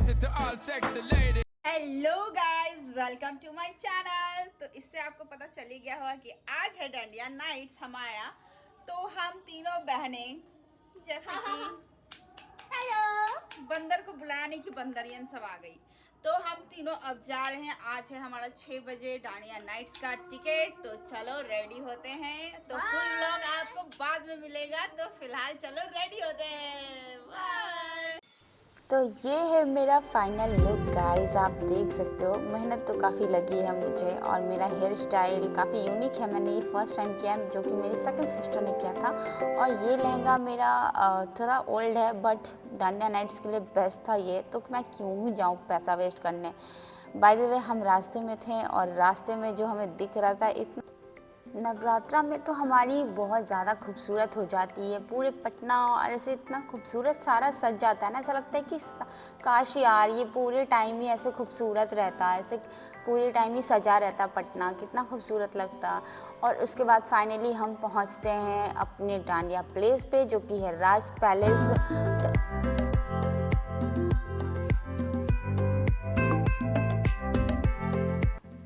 Hello guys, welcome to my channel. तो इससे आपको पता चल ही गया होगा कि आज है डांडिया नाइट्स हमारा। तो हम तीनों बहनें जैसे कि हेलो बंदर को बुलाने की बंदरियन सब आ गई। तो हम तीनों अब जा रहे हैं। आज है हमारा 6 बजे डांडिया नाइट्स का टिकट। तो चलो रेडी होते हैं। तो फुल व्लॉग आपको बाद में मिलेगा। तो फिलहाल चलो रेडी होते हैं। बाय। तो ये है मेरा फाइनल लुक गाइस, आप देख सकते हो। मेहनत तो काफ़ी लगी है मुझे और मेरा हेयर स्टाइल काफ़ी यूनिक है। मैंने ये फर्स्ट टाइम किया है, जो कि मेरी सेकंड सिस्टर ने किया था। और ये लहंगा मेरा थोड़ा ओल्ड है, बट डांडिया नाइट्स के लिए बेस्ट था ये, तो मैं क्यों ही जाऊँ पैसा वेस्ट करने। बाय द वे, हम रास्ते में थे और रास्ते में जो हमें दिख रहा था, इतना नवरात्रा में तो हमारी बहुत ज़्यादा खूबसूरत हो जाती है पूरे पटना। और ऐसे इतना खूबसूरत सारा सज जाता है ना, ऐसा लगता है कि काश यार ये पूरे टाइम ही ऐसे खूबसूरत रहता, ऐसे पूरे टाइम ही सजा रहता पटना, कितना खूबसूरत लगता। और उसके बाद फाइनली हम पहुंचते हैं अपने डांडिया प्लेस पे, जो कि है राज पैलेस।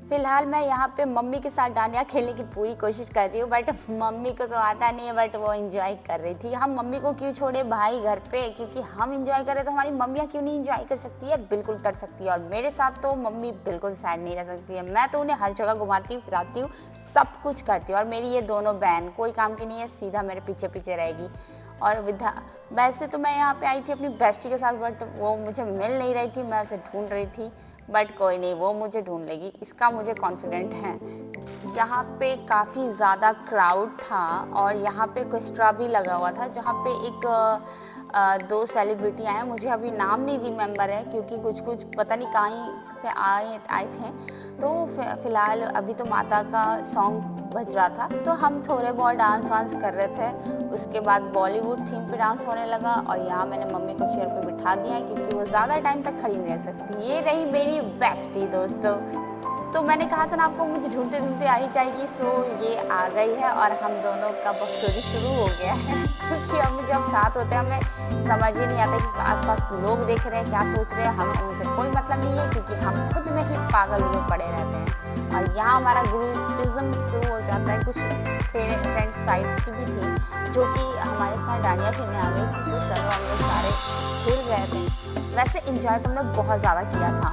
फिलहाल मैं यहाँ पे मम्मी के साथ डांडिया खेलने की पूरी कोशिश कर रही हूँ, बट मम्मी को तो आता नहीं है, बट वो एंजॉय कर रही थी। हम मम्मी को क्यों छोड़े भाई घर पे, क्योंकि हम एंजॉय करें तो हमारी मम्मियाँ क्यों नहीं एंजॉय कर सकती है। बिल्कुल कर सकती है। और मेरे साथ तो मम्मी बिल्कुल साइड नहीं रह सकती है। मैं तो उन्हें हर जगह घुमाती हूँ, फिराती हूँ, सब कुछ करती हूँ। और मेरी ये दोनों बहन कोई काम की नहीं है, सीधा मेरे पीछे पीछे रहेगी। और वैसे तो मैं यहाँ पे आई थी अपनी बेस्टी के साथ, बट वो मुझे मिल नहीं रही थी, मैं उसे ढूंढ रही थी। बट कोई नहीं, वो मुझे ढूंढ लेगी, इसका मुझे कॉन्फिडेंट है। यहाँ पे काफ़ी ज़्यादा क्राउड था और यहाँ पे एक्स्ट्रा भी लगा हुआ था, जहाँ पे एक दो सेलिब्रिटी आए, मुझे अभी नाम नहीं रिमेम्बर है, क्योंकि कुछ कुछ पता नहीं कहीं से आए थे। तो फिलहाल अभी तो माता का सॉन्ग बज रहा था, तो हम थोड़े बहुत डांस वांस कर रहे थे। उसके बाद बॉलीवुड थीम पे डांस होने लगा और यहाँ मैंने मम्मी को चेयर पे बिठा दिया है, क्योंकि वो ज़्यादा टाइम तक खड़ी नहीं रह सकती। ये रही मेरी बेस्टी दोस्तों। तो मैंने कहा था ना आपको, मुझे ढूंढते ढूंढते आ ही जाएगी। सो ये आ गई है और हम दोनों का बकचोदी शुरू हो गया है क्योंकि हम जब साथ होते हैं हमें समझ ही नहीं आता कि आसपास लोग देख रहे हैं, क्या सोच रहे हैं। हमें उनसे कोई मतलब नहीं है, क्योंकि हम खुद में ही पागल हुए पड़े रहते हैं। और यहाँ हमारा ग्रुपिज्म शुरू हो जाता है। कुछ फ्रेंड साइड्स की भी थी जो कि हमारे साथ डांडिया खेलने आ गई थी, तो चलो हम लोग सारे खेल रहे थे। वैसे इंजॉय तो हमने बहुत ज़्यादा किया था।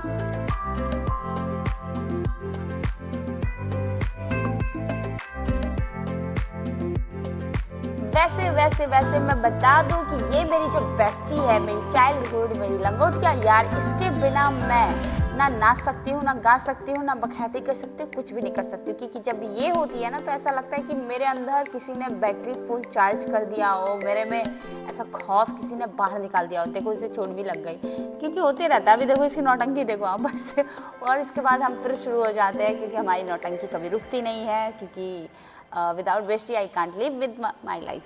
वैसे मैं बता दूं कि ये मेरी जो बेस्टी है, मेरी चाइल्डहुड, मेरी लंगोटिया यार, इसके बिना मैं ना नाच सकती हूँ, ना गा सकती हूँ, ना बखैती कर सकती हूँ, कुछ भी नहीं कर सकती हूँ। क्योंकि जब ये होती है ना, तो ऐसा लगता है कि मेरे अंदर किसी ने बैटरी फुल चार्ज कर दिया हो, मेरे में ऐसा खौफ किसी ने बाहर निकाल दिया हो। देखो इसे चोट भी लग गई, क्योंकि होते रहता है। अभी देखो इसकी नौटंकी देखो आप बस। और इसके बाद हम फिर शुरू हो जाते हैं, क्योंकि हमारी नौटंकी कभी रुकती नहीं है, क्योंकि without bestie I can't live with my life.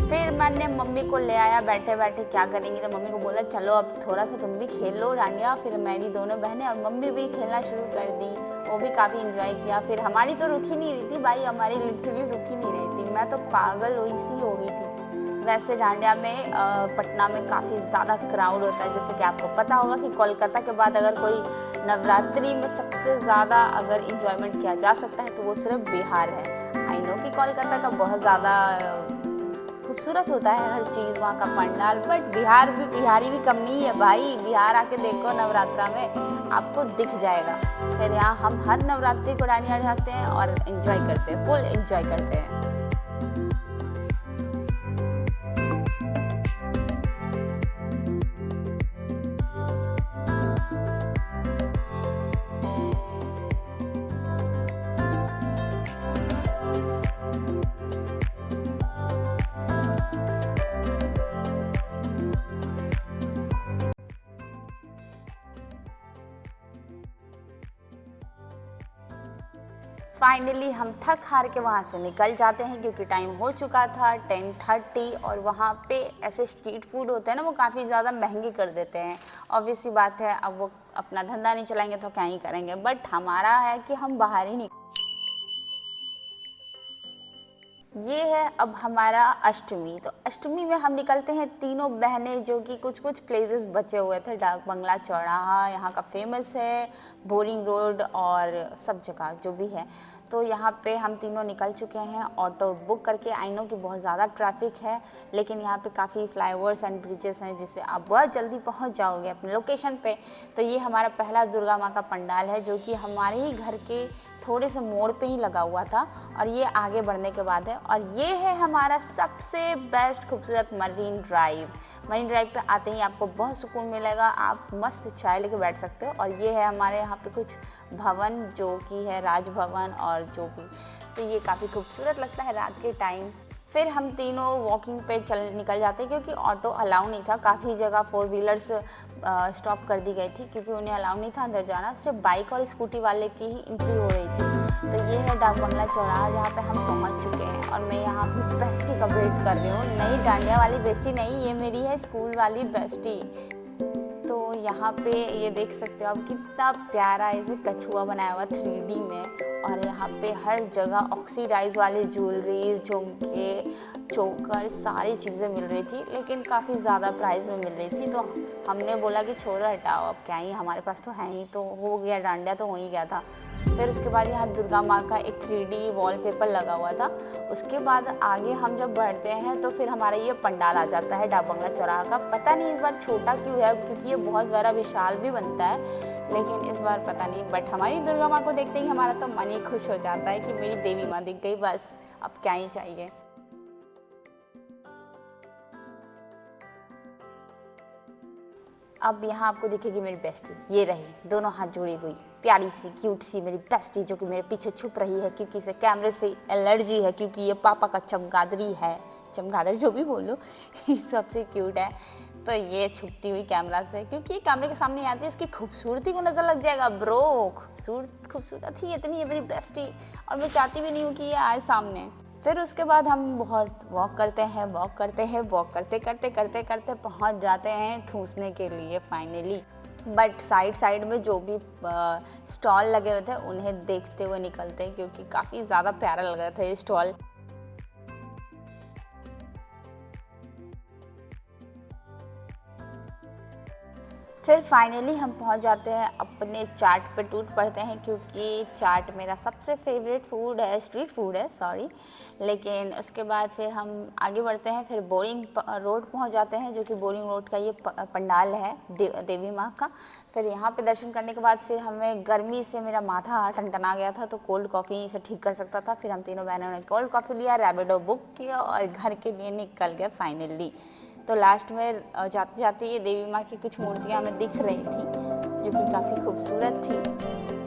फिर मैंने मम्मी को ले आया, बैठे बैठे क्या करेंगी, तो मम्मी को बोला चलो अब थोड़ा सा तुम भी खेल लो डांडिया। फिर मेरी दोनों बहनें और मम्मी भी खेलना शुरू कर दी, वो भी काफ़ी इंजॉय किया। फिर हमारी तो रुक ही नहीं रही थी भाई, हमारी लिटरली रुक ही नहीं रही थी, मैं तो पागल हुई सी हो गई थी। वैसे डांडिया में पटना में काफ़ी ज़्यादा क्राउड होता है। जैसे कि आपको पता होगा कि कोलकाता के बाद अगर कोई नवरात्रि में सबसे ज़्यादा अगर इंजॉयमेंट किया जा सकता है तो वो सिर्फ बिहार है। आई नो कि कोलकाता का बहुत ज़्यादा खूबसूरत होता है हर चीज़, वहाँ का पंडाल, बट बिहारी भी कम नहीं है भाई। बिहार आके देखो नवरात्रा में, आपको दिख जाएगा। फिर यहाँ हम हर नवरात्रि को डांडिया जाते हैं और एंजॉय करते हैं, फुल एंजॉय करते हैं। फाइनली हम थक हार के वहाँ से निकल जाते हैं, क्योंकि टाइम हो चुका था 10:30। और वहाँ पे ऐसे स्ट्रीट फूड होते हैं ना, वो काफ़ी ज़्यादा महंगे कर देते हैं। ऑब्वियस सी बात है, अब वो अपना धंधा नहीं चलाएंगे तो क्या ही करेंगे। बट हमारा है कि हम बाहर ही ये है अब हमारा अष्टमी। तो अष्टमी में हम निकलते हैं तीनों बहनें, जो कि कुछ कुछ प्लेसेस बचे हुए थे। डाक बंगला चौराहा यहाँ का फेमस है, बोरिंग रोड और सब जगह जो भी है। तो यहाँ पे हम तीनों निकल चुके हैं ऑटो बुक करके। आई नो कि बहुत ज़्यादा ट्रैफिक है, लेकिन यहाँ पे काफ़ी फ्लाईओवर्स एंड ब्रिजेस हैं जिससे आप बहुत जल्दी पहुँच जाओगे अपने लोकेशन पे। तो ये हमारा पहला दुर्गा माँ का पंडाल है, जो कि हमारे ही घर के थोड़े से मोड़ पे ही लगा हुआ था, और ये आगे बढ़ने के बाद है। और ये है हमारा सबसे बेस्ट खूबसूरत मरीन ड्राइव। मरीन ड्राइव पे आते ही आपको बहुत सुकून मिलेगा, आप मस्त चाय लेके बैठ सकते हो। और ये है हमारे यहाँ पे कुछ भवन, जो कि है राजभवन और जो भी, तो ये काफ़ी खूबसूरत लगता है रात के टाइम। फिर हम तीनों वॉकिंग पे निकल जाते हैं, क्योंकि ऑटो अलाउ नहीं था। काफ़ी जगह 4 व्हीलर्स स्टॉप कर दी गई थी, क्योंकि उन्हें अलाउ नहीं था अंदर जाना, सिर्फ बाइक और स्कूटी वाले की ही एंट्री हो रही थी। तो ये है डाक बंगला चौराहा, जहाँ पे हम पहुँच चुके हैं। और मैं यहाँ अपनी बेस्टी का वेट कर रही हूँ। नई डांडिया वाली बेस्टी नहीं, ये मेरी है स्कूल वाली बेस्टी। तो यहाँ पे ये देख सकते हो आप, कितना प्यारा ऐसे कछुआ बनाया हुआ 3D में। और यहाँ पे हर जगह ऑक्सीडाइज वाली ज्वेलरीज, झुमके, चोकर, सारी चीज़ें मिल रही थी, लेकिन काफ़ी ज़्यादा प्राइस में मिल रही थी। तो हमने बोला कि छोड़ो हटाओ, अब क्या ही, हमारे पास तो है ही, तो हो गया, डांडिया तो हो ही गया था। फिर उसके बाद यहाँ दुर्गा माँ का एक 3D वॉलपेपर लगा हुआ था। उसके बाद आगे हम जब बढ़ते हैं तो फिर हमारा ये पंडाल आ जाता है डाक बंगला चौराहा का। पता नहीं इस बार छोटा क्यों है, क्योंकि ये बहुत बड़ा विशाल भी बनता है, लेकिन इस बार पता नहीं। बट हमारी दुर्गा माँ को देखते ही हमारा तो मन ही खुश हो जाता है कि मेरी देवी माँ दिख गई, बस अब क्या ही चाहिए। अब यहाँ आपको दिखेगी मेरी बेस्टी, ये रही, दोनों हाथ जोड़ी हुई, प्यारी सी क्यूट सी मेरी बेस्टी, जो कि मेरे पीछे छुप रही है, क्योंकि इसे कैमरे से एलर्जी है, क्योंकि ये पापा का चमगादड़ी है, चमगादड़ जो भी बोलो, सबसे क्यूट है। तो ये छुपती हुई कैमरा से, क्योंकि ये कैमरे के सामने आती है, इसकी खूबसूरती को नज़र लग जाएगा ब्रो। खूबसूरत ही इतनी है मेरी बेस्टी, और मैं चाहती भी नहीं हूँ कि ये आए सामने। फिर उसके बाद हम बहुत वॉक करते हैं, वॉक करते पहुंच जाते हैं ठूसने के लिए फाइनली। बट साइड में जो भी स्टॉल लगे हुए थे उन्हें देखते हुए निकलते हैं, क्योंकि काफ़ी ज़्यादा प्यारा लग रहा था ये स्टॉल। फिर फाइनली हम पहुंच जाते हैं अपने चाट पे, टूट पड़ते हैं, क्योंकि चाट मेरा सबसे फेवरेट फूड है, स्ट्रीट फूड है, सॉरी। लेकिन उसके बाद फिर हम आगे बढ़ते हैं, फिर बोरिंग रोड पहुंच जाते हैं, जो कि बोरिंग रोड का ये पंडाल है देवी माँ का। फिर यहाँ पे दर्शन करने के बाद फिर हमें गर्मी से मेरा माथा टनटना गया था, तो कोल्ड कॉफ़ी से ठीक कर सकता था। फिर हम तीनों बहनों ने कोल्ड कॉफ़ी लिया, रैपिडो बुक किया और घर के लिए निकल गए फाइनली। तो लास्ट में जाते जाते ये देवी माँ की कुछ मूर्तियाँ हमें दिख रही थी, जो कि काफ़ी खूबसूरत थी।